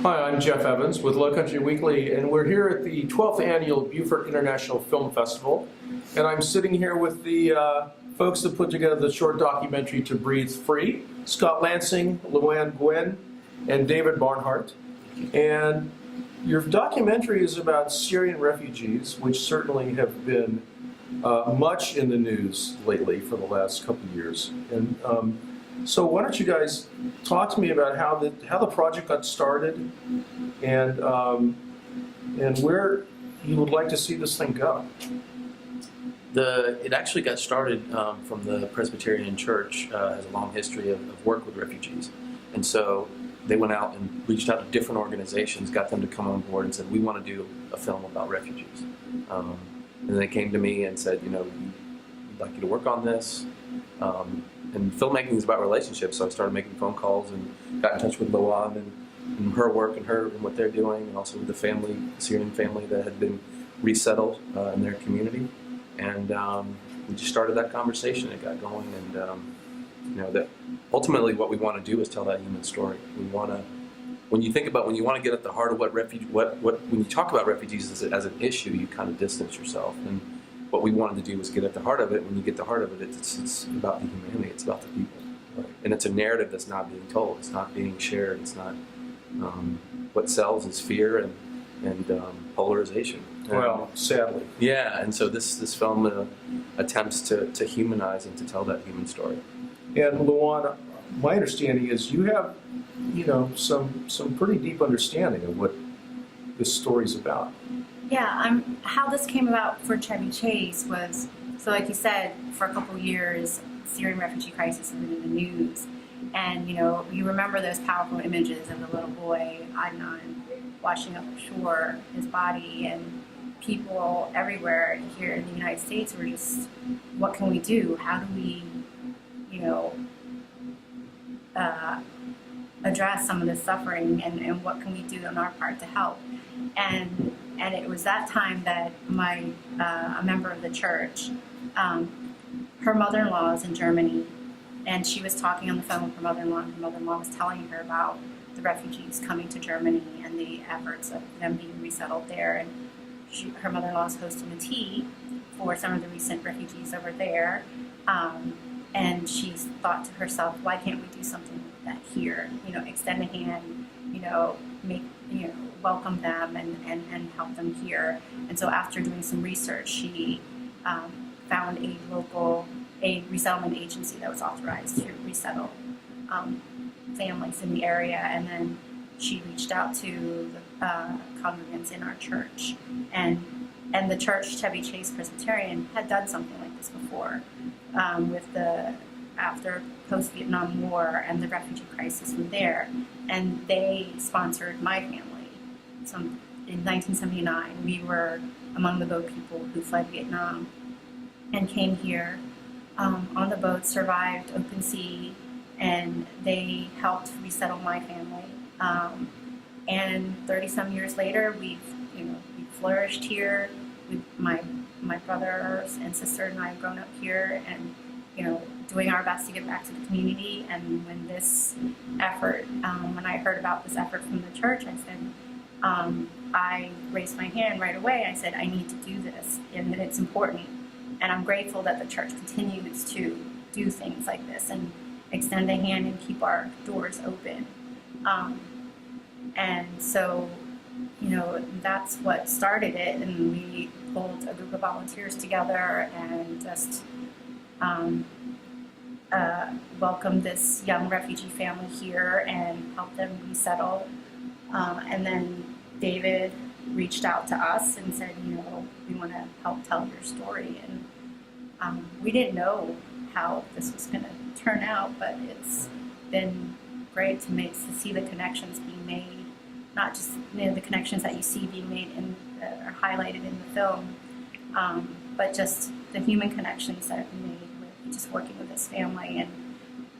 Hi, I'm Jeff Evans with Low Country Weekly, and we're here at the 12th Annual Beaufort International Film Festival. And I'm sitting here with the folks that put together the short documentary To Breathe Free, Scott Lansing, Nguyen, and David Barnhart. And your documentary is about Syrian refugees, which certainly have been much in the news lately for the last couple of years. And so why don't you guys talk to me about how the project got started and where you would like to see this thing go? It actually got started from the Presbyterian Church, has a long history of work with refugees. And so they went out and reached out to different organizations, got them to come on board and said, we want to do a film about refugees. And they came to me and said, we'd like you to work on this. And filmmaking is about relationships, so I started making phone calls and got in touch with Nguyen and her work and what they're doing, and also with the Syrian family that had been resettled in their community. And we just started that conversation. It got going, and that ultimately what we want to do is tell that human story. We want to, when you want to get at the heart of when you talk about refugees as an issue, you kind of distance yourself. And what we wanted to do was get at the heart of it. When you get the heart of it, it's about the humanity. It's about the people, right? And it's a narrative that's not being told. It's not being shared. It's not what sells is fear and polarization. Well, sadly. Yeah, and so this film attempts to humanize and to tell that human story. And Luan, my understanding is you have, some pretty deep understanding of what this story's about. Yeah, how this came about for Chevy Chase was, so like you said, for a couple of years, Syrian refugee crisis has been in the news. And, you remember those powerful images of the little boy, Adnan, washing up the shore, his body, and people everywhere here in the United States were just, what can we do? How do we, address some of this suffering, and what can we do on our part to help? And it was that time that a member of the church, her mother-in-law is in Germany, and she was talking on the phone with her mother-in-law, and her mother-in-law was telling her about the refugees coming to Germany and the efforts of them being resettled there. And her mother-in-law is hosting a tea for some of the recent refugees over there. And she thought to herself, why can't we do something like that here? Extend a hand, welcome them and help them here. And so after doing some research, she found a resettlement agency that was authorized to resettle families in the area. And then she reached out to the congregants in our church. And the church, Chevy Chase Presbyterian, had done something like this before after post-Vietnam War and the refugee crisis from there. And they sponsored my family. So in 1979, we were among the boat people who fled Vietnam and came here on the boat, survived open sea, and they helped resettle my family. And 30-some years later, we've flourished here. My brothers and sister and I have grown up here, and doing our best to give back to the community. And when this effort, when I heard about this effort from the church, I said, I raised my hand right away. I said, I need to do this, and that it's important. And I'm grateful that the church continues to do things like this and extend a hand and keep our doors open. And so, that's what started it. And we pulled a group of volunteers together and just welcomed this young refugee family here and helped them resettle. And then David reached out to us and said, we want to help tell your story. And we didn't know how this was going to turn out, but it's been great to see the connections being made, not just the connections that you see being made that are highlighted in the film, but just the human connections that have been made with just working with this family. And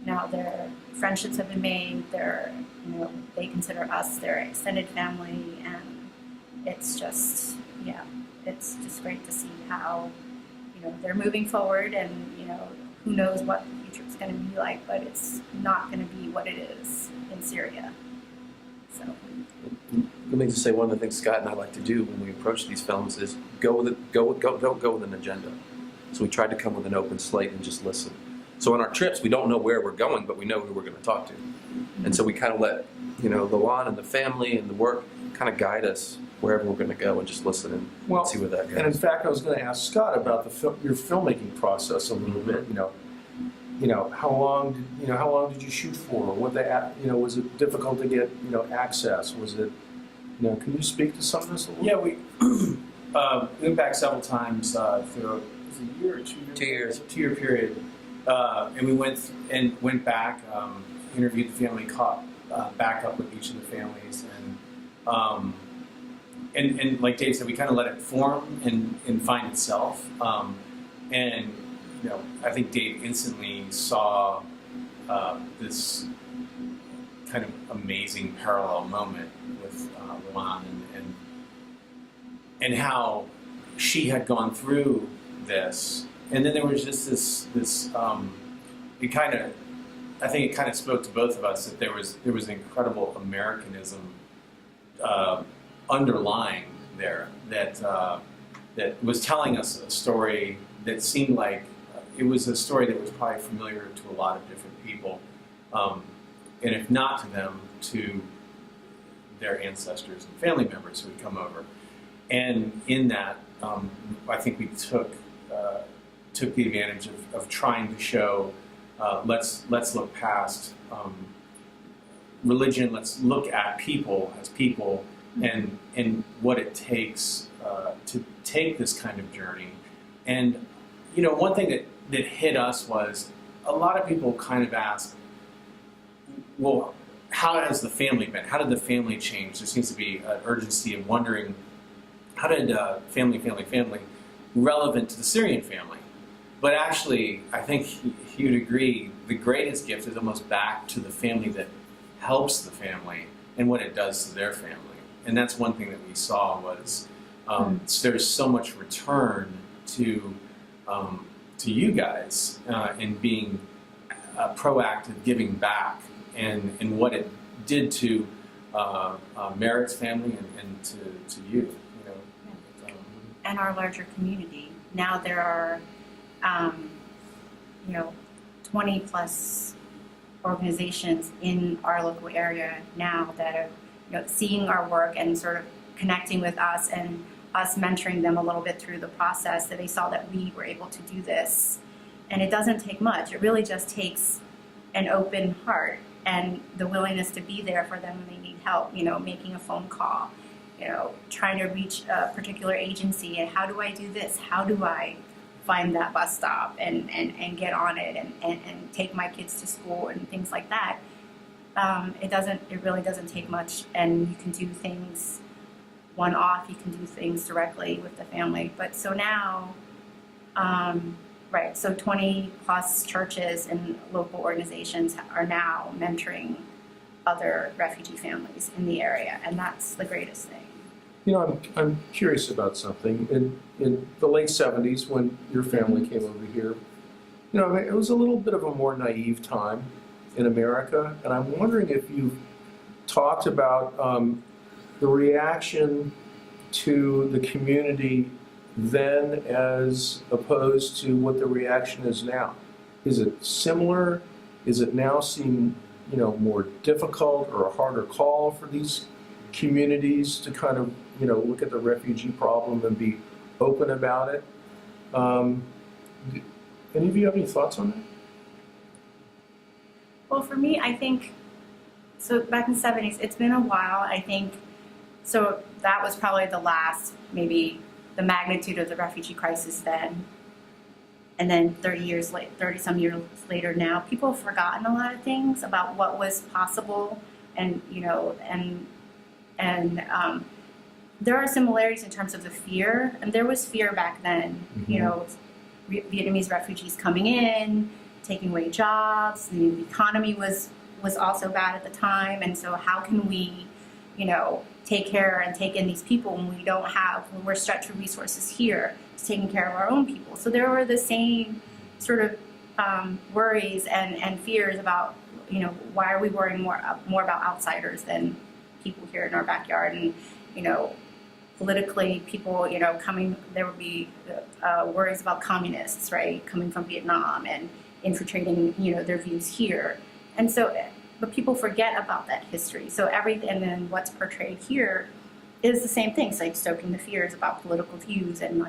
now their friendships have been made. They consider us their extended family, and it's just great to see how they're moving forward. And who knows what the future is going to be like, but it's not going to be what it is in Syria. So Let me just say one of the things Scott and I like to do when we approach these films is don't go with an agenda. So we tried to come with an open slate and just listen. So on our trips, we don't know where we're going, but we know who we're going to talk to. And so we kind of let, the lawn and the family and the work kind of guide us wherever we're going to go and just listen and see where that goes. And in fact, I was going to ask Scott about your filmmaking process a little bit. How long did you shoot for? Was it difficult to get access? Was it can you speak to some of this a little? Yeah, we went back several times through was it a year or 2 years? 2 years. 2 year period, and we went back, interviewed the family, caught back up with each of the families, and like Dave said, we kind of let it form and find itself. And I think Dave instantly saw this kind of amazing parallel moment with Luan and how she had gone through this, and then there was just this I think it kind of spoke to both of us that there was an incredible Americanism underlying there that was telling us a story that seemed like it was a story that was probably familiar to a lot of different people, and if not to them, to their ancestors and family members who had come over. And in that, I think we took the advantage of trying to show, let's look past religion, let's look at people as people, and what it takes to take this kind of journey. And one thing that hit us was a lot of people kind of ask, well, how has the family been? How did the family change? There seems to be an urgency of wondering, how did family relevant to the Syrian family? But actually, I think you'd agree, the greatest gift is almost back to the family that helps the family and what it does to their family. And that's one thing that we saw was there's so much return to you guys in being proactive, giving back, and what it did to Merritt's family and to you. and our larger community. Now there are 20 plus organizations in our local area now that are seeing our work and sort of connecting with us and us mentoring them a little bit through the process, that they saw that we were able to do this. And it doesn't take much. It really just takes an open heart and the willingness to be there for them when they need help, making a phone call, trying to reach a particular agency, and how do I do this? How do I find that bus stop and get on it and take my kids to school and things like that. It really doesn't take much, and you can do things one-off, you can do things directly with the family. But so now, so 20 plus churches and local organizations are now mentoring other refugee families in the area, and that's the greatest thing. I'm curious about something. In the late 70s, when your family came over here, it was a little bit of a more naive time in America, and I'm wondering if you've talked about the reaction to the community then as opposed to what the reaction is now. Is it similar? Is it now seem more difficult or a harder call for these communities to kind of look at the refugee problem and be open about it? Any of you have any thoughts on that? Well, for me, I think, so back in the 70s, it's been a while, I think, so that was probably the last, maybe the magnitude of the refugee crisis then. And then 30 some years later now, people have forgotten a lot of things about what was possible, and there are similarities in terms of the fear, and there was fear back then. Vietnamese refugees coming in, taking away jobs. The economy was also bad at the time, and so how can we, take care and take in these people when we're stretched for resources here, taking care of our own people. So there were the same sort of worries and fears about, why are we worrying more about outsiders than people here in our backyard, and politically, people, there would be worries about communists, right, coming from Vietnam and infiltrating, their views here. And so, but people forget about that history. So and then what's portrayed here is the same thing. It's like stoking the fears about political views and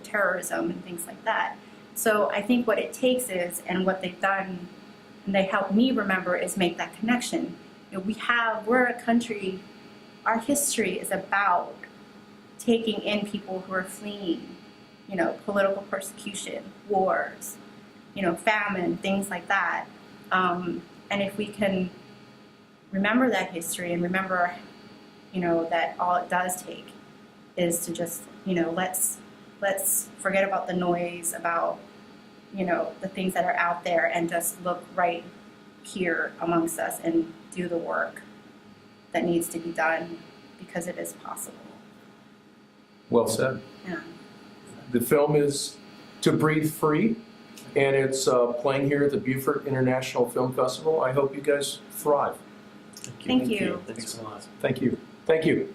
terrorism and things like that. So I think what it takes is, and what they've done, and they help me remember, is make that connection. We're a country, our history is about taking in people who are fleeing, political persecution, wars, famine, things like that. And if we can remember that history and remember, that all it does take is to just, let's forget about the noise, about, the things that are out there, and just look right here amongst us and do the work that needs to be done, because it is possible. Well said. Yeah. The film is To Breathe Free, and it's playing here at the Beaufort International Film Festival. I hope you guys thrive. Thank you. Thanks a lot. Thank you. Thank you.